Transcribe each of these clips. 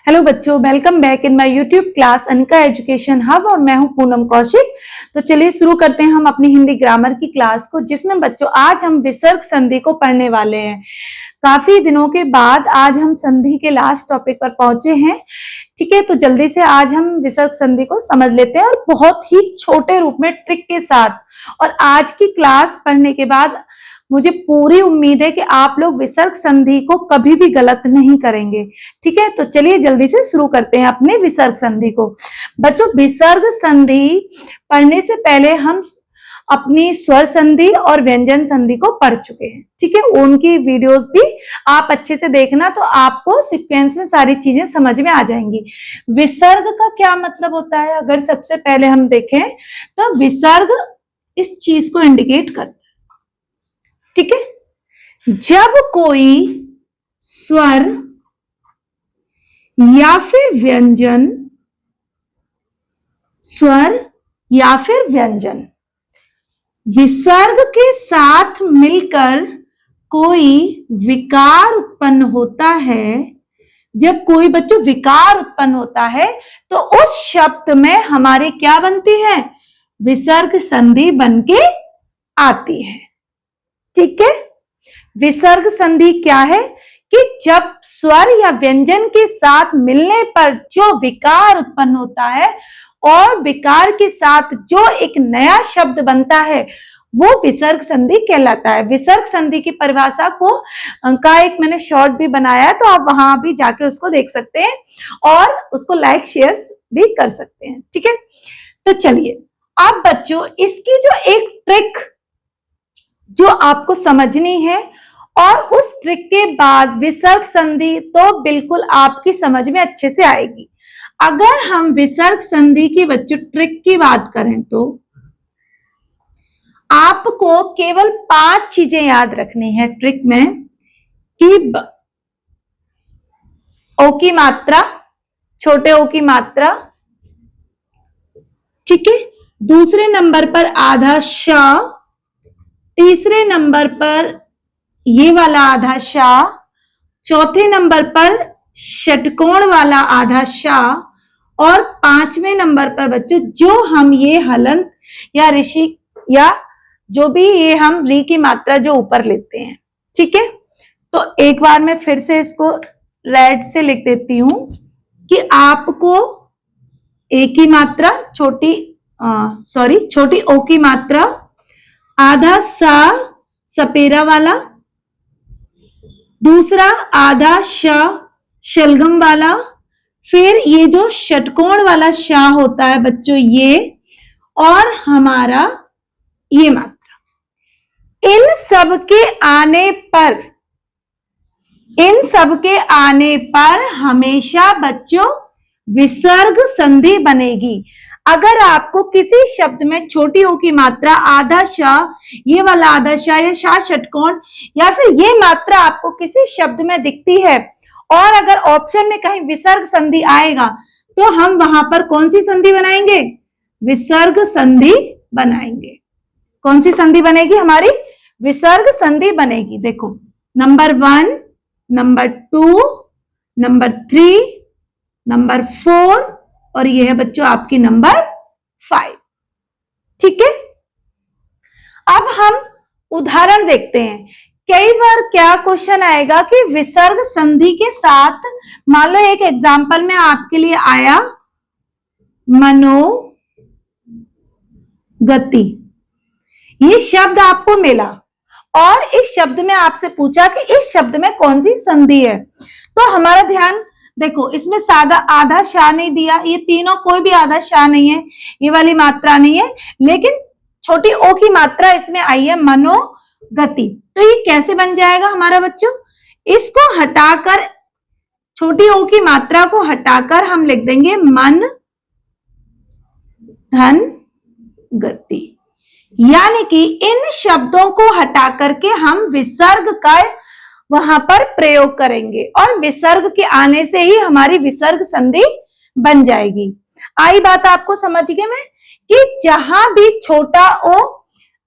Hello बच्चों, welcome back in my YouTube class Anka education hub और मैं हूं पूनम कौशिक। तो चलिए शुरू करते हैं हम अपनी हिंदी ग्रामर की क्लास को, जिसमें बच्चों आज हम विसर्ग संधि को पढ़ने वाले हैं। काफी दिनों के बाद आज हम संधि के लास्ट टॉपिक पर पहुंचे हैं। ठीक है, तो जल्दी से आज हम विसर्ग संधि को समझ लेते हैं और बहुत ही छोटे रूप में ट्रिक के साथ। और आज की क्लास पढ़ने के बाद मुझे पूरी उम्मीद है कि आप लोग विसर्ग संधि को कभी भी गलत नहीं करेंगे। ठीक है, तो चलिए जल्दी से शुरू करते हैं अपने विसर्ग संधि को। बच्चों, विसर्ग संधि पढ़ने से पहले हम अपनी स्वर संधि और व्यंजन संधि को पढ़ चुके हैं। ठीक है, उनकी वीडियोस भी आप अच्छे से देखना, तो आपको सीक्वेंस में सारी चीजें समझ में आ जाएंगी। विसर्ग का क्या मतलब होता है, अगर सबसे पहले हम देखें तो विसर्ग इस चीज को इंडिकेट करता है। ठीक है, जब कोई स्वर या फिर व्यंजन, स्वर या फिर व्यंजन विसर्ग के साथ मिलकर कोई विकार उत्पन्न होता है, जब कोई बच्चों विकार उत्पन्न होता है तो उस शब्द में हमारी क्या बनती है, विसर्ग संधि बनके आती है। ठीक है, विसर्ग संधि क्या है कि जब स्वर या व्यंजन के साथ मिलने पर जो विकार उत्पन्न होता है और विकार के साथ जो एक नया शब्द बनता है वो विसर्ग संधि कहलाता है। विसर्ग संधि की परिभाषा का एक मैंने शॉर्ट भी बनाया है, तो आप वहां भी जाके उसको देख सकते हैं और उसको लाइक शेयर भी कर सकते हैं। ठीक है, तो चलिए अब बच्चों इसकी जो एक ट्रिक जो आपको समझनी है, और उस ट्रिक के बाद विसर्ग संधि तो बिल्कुल आपकी समझ में अच्छे से आएगी। अगर हम विसर्ग संधि की बच्चों ट्रिक की बात करें तो आपको केवल 5 चीजें याद रखनी है ट्रिक में कि ओ की मात्रा, छोटे ओ की मात्रा, ठीक है, दूसरे नंबर पर आधा श, तीसरे नंबर पर ये वाला आधा शा, चौथे नंबर पर षटकोण वाला आधा शा, और 5वें नंबर पर बच्चों जो हम ये हलंत या ऋषि या जो भी ये हम री की मात्रा जो ऊपर लेते हैं। ठीक है, तो एक बार मैं फिर से इसको रेड से लिख देती हूं कि आपको ए की मात्रा, छोटी ओ की मात्रा, आधा सा सपेरा वाला, दूसरा आधा श शलगम वाला, फिर ये जो षटकोण वाला शा होता है बच्चों ये, और हमारा ये मात्रा। इन सब के आने पर हमेशा बच्चों विसर्ग संधि बनेगी। अगर आपको किसी शब्द में छोटी ओ की मात्रा, आधा शा, ये वाला आधा शा या शा षटकोण या फिर ये मात्रा आपको किसी शब्द में दिखती है और अगर ऑप्शन में कहीं विसर्ग संधि आएगा तो हम वहां पर कौन सी संधि बनाएंगे, विसर्ग संधि बनाएंगे। कौन सी संधि बनेगी, हमारी विसर्ग संधि बनेगी। देखो, नंबर 1, नंबर 2, नंबर 3, नंबर 4 और ये है बच्चों आपकी नंबर 5। ठीक है, अब हम उदाहरण देखते हैं। कई बार क्या क्वेश्चन आएगा कि विसर्ग संधि के साथ, मान लो एक एग्जांपल में आपके लिए आया मनोगति, ये शब्द आपको मिला और इस शब्द में आपसे पूछा कि इस शब्द में कौन सी संधि है, तो हमारा ध्यान देखो, इसमें सादा आधा शा नहीं दिया, ये तीनों कोई भी आधा शा नहीं है, ये वाली मात्रा नहीं है, लेकिन छोटी ओ की मात्रा इसमें आई है, मनोगति। तो ये कैसे बन जाएगा हमारा बच्चों, इसको हटाकर, छोटी ओ की मात्रा को हटाकर हम लिख देंगे मन धन गति, यानी कि इन शब्दों को हटा करके हम विसर्ग का वहां पर प्रयोग करेंगे और विसर्ग के आने से ही हमारी विसर्ग संधि बन जाएगी। आई बात आपको समझ गए मैं कि जहां भी छोटा ओ,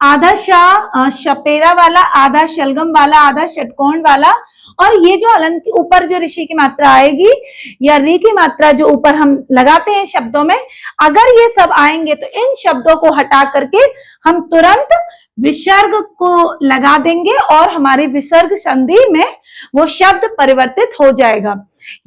आधा शा शपेरा वाला, आधा शलगम वाला, आधा षटकोण वाला और ये जो हलन के ऊपर जो ऋषि की मात्रा आएगी या री की मात्रा जो ऊपर हम लगाते हैं शब्दों में, अगर ये सब आएंगे तो इन शब्दों को हटा करके हम तुरंत विसर्ग को लगा देंगे और हमारी विसर्ग संधि में वो शब्द परिवर्तित हो जाएगा।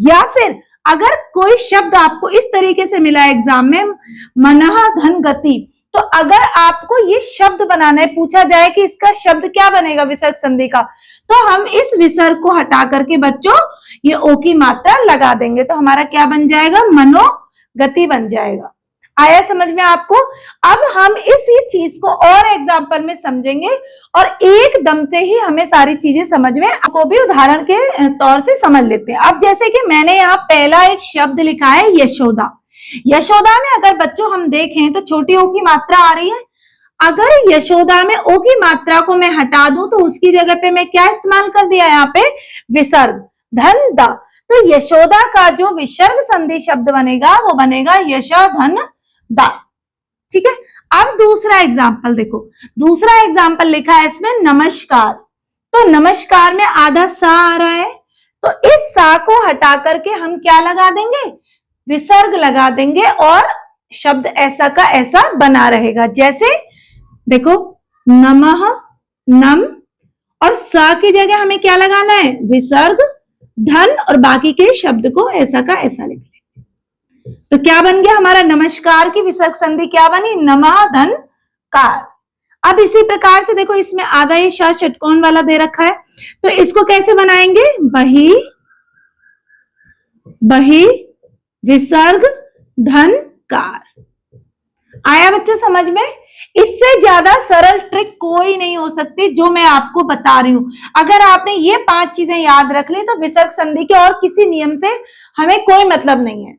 या फिर अगर कोई शब्द आपको इस तरीके से मिला एग्जाम में, मनः धन गति, तो अगर आपको ये शब्द बनाना है, पूछा जाए कि इसका शब्द क्या बनेगा विसर्ग संधि का, तो हम इस विसर्ग को हटा करके बच्चों ये ओ की मात्रा लगा देंगे, तो हमारा क्या बन जाएगा, मनोगति बन जाएगा। आया समझ में आपको? अब हम इसी चीज को और एग्जाम्पल में समझेंगे और एकदम से ही हमें सारी चीजें समझ में को भी उदाहरण के तौर से समझ लेते हैं। अब जैसे कि मैंने यहाँ पहला एक शब्द लिखा है यशोदा। यशोदा में अगर बच्चों हम देखें तो छोटी ओ की मात्रा आ रही है। अगर यशोदा में ओ की मात्रा को मैं हटा दूं तो उसकी जगह पे मैं क्या इस्तेमाल कर दिया यहाँ पे, विसर्ग, धन दा। तो यशोदा का जो विसर्ग संधि शब्द बनेगा वो बनेगा यशा धन दा। ठीक है। अब दूसरा एग्जाम्पल देखो, दूसरा एग्जाम्पल लिखा है इसमें नमस्कार। तो नमस्कार में आधा सा आ रहा है, तो इस सा को हटा करके हम क्या लगा देंगे, विसर्ग लगा देंगे और शब्द ऐसा का ऐसा बना रहेगा। जैसे देखो नमः, नम, और सा की जगह हमें क्या लगाना है, विसर्ग, धन, और बाकी के शब्द को ऐसा का ऐसा लिख लेंगे। तो क्या बन गया हमारा, नमस्कार की विसर्ग संधि क्या बनी, नमा धन कार। अब इसी प्रकार से देखो इसमें आधा ये श षटकोण वाला दे रखा है, तो इसको कैसे बनाएंगे, बही, बही विसर्ग धन कार। आया बच्चों समझ में? इससे ज्यादा सरल ट्रिक कोई नहीं हो सकती जो मैं आपको बता रही हूं। अगर आपने ये 5 चीजें याद रख ली तो विसर्ग संधि के और किसी नियम से हमें कोई मतलब नहीं है।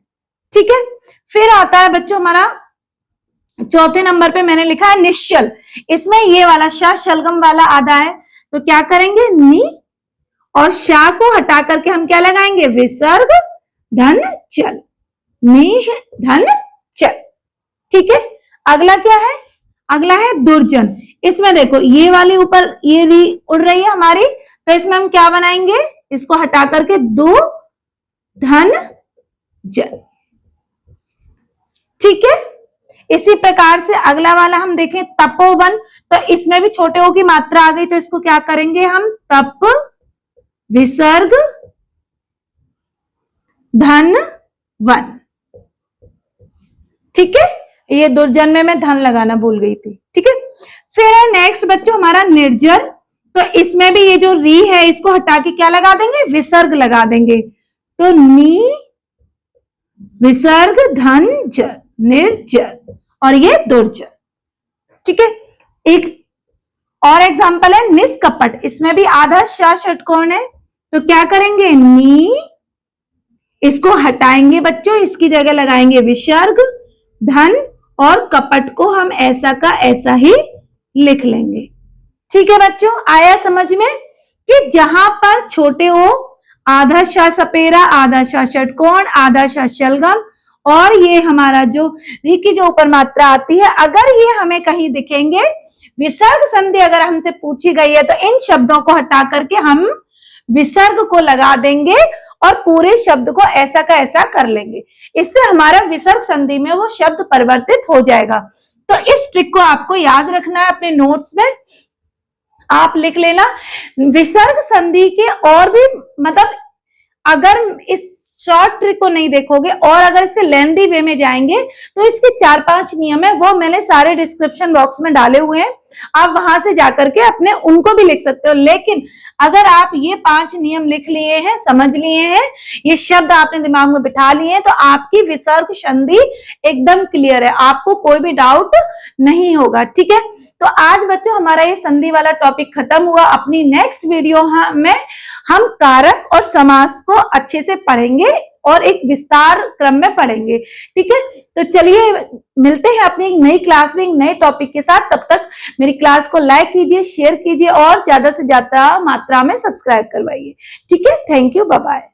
ठीक है। फिर आता है बच्चों हमारा चौथे नंबर पे मैंने लिखा है निश्चल। इसमें ये वाला शा शलगम वाला आधा है, तो क्या करेंगे, नी और शा को हटा करके हम क्या लगाएंगे, विसर्ग धन चल, नी धन चल। ठीक है। अगला क्या है, अगला है दुर्जन। इसमें देखो ये वाली ऊपर ये री उड़ रही है हमारी, तो इसमें हम क्या बनाएंगे, इसको हटा करके दो धन जल। ठीक है। इसी प्रकार से अगला वाला हम देखें तपोवन, तो इसमें भी छोटे ओ की मात्रा आ गई, तो इसको क्या करेंगे हम, तप विसर्ग धन वन। ठीक है। ये दुर्जन में मैं धन लगाना भूल गई थी। ठीक है। फिर है नेक्स्ट बच्चों हमारा निर्जर। तो इसमें भी ये जो री है इसको हटा के क्या लगा देंगे, विसर्ग लगा देंगे, तो नी विसर्ग धन जर, निर्जर, और ये दुर्जर। ठीक है। एक और एग्जांपल है निष्कपट। इसमें भी आधा श षटकोण है, तो क्या करेंगे, नी, इसको हटाएंगे बच्चों, इसकी जगह लगाएंगे विसर्ग धन, और कपट को हम ऐसा का ऐसा ही लिख लेंगे। ठीक है बच्चों, आया समझ में कि जहां पर छोटे ओ, आधा शा सपेरा, आधा शा षटकोण, आधा शा शलगम, और ये हमारा जो री की जो ऊपर मात्रा आती है, अगर ये हमें कहीं दिखेंगे, विसर्ग संधि अगर हमसे पूछी गई है, तो इन शब्दों को हटा करके हम विसर्ग को लगा देंगे और पूरे शब्द को ऐसा का ऐसा कर लेंगे। इससे हमारा विसर्ग संधि में वो शब्द परिवर्तित हो जाएगा। तो इस ट्रिक को आपको याद रखना है, अपने नोट्स में आप लिख लेना। विसर्ग संधि के और भी मतलब अगर इस शॉर्ट ट्रिक को नहीं देखोगे और अगर इसके लेंथी वे में जाएंगे तो इसके 4-5 नियम है, वो मैंने सारे डिस्क्रिप्शन बॉक्स में डाले हुए हैं, आप वहां से जाकर के अपने उनको भी लिख सकते हो। लेकिन अगर आप ये 5 नियम लिख लिए हैं, समझ लिए हैं, ये शब्द आपने दिमाग में बिठा लिए हैं, तो आपकी विसर्ग संधि एकदम क्लियर है, आपको कोई भी डाउट नहीं होगा। ठीक है। तो आज बच्चों हमारा ये संधि वाला टॉपिक खत्म हुआ। अपनी नेक्स्ट वीडियो में हम कारक और समास को अच्छे से पढ़ेंगे और एक विस्तार क्रम में पढ़ेंगे। ठीक है। तो चलिए मिलते हैं अपनी एक नई क्लास में एक नए टॉपिक के साथ। तब तक मेरी क्लास को लाइक कीजिए, शेयर कीजिए और ज्यादा से ज्यादा मात्रा में सब्सक्राइब करवाइए। ठीक है। Thank you, bye bye.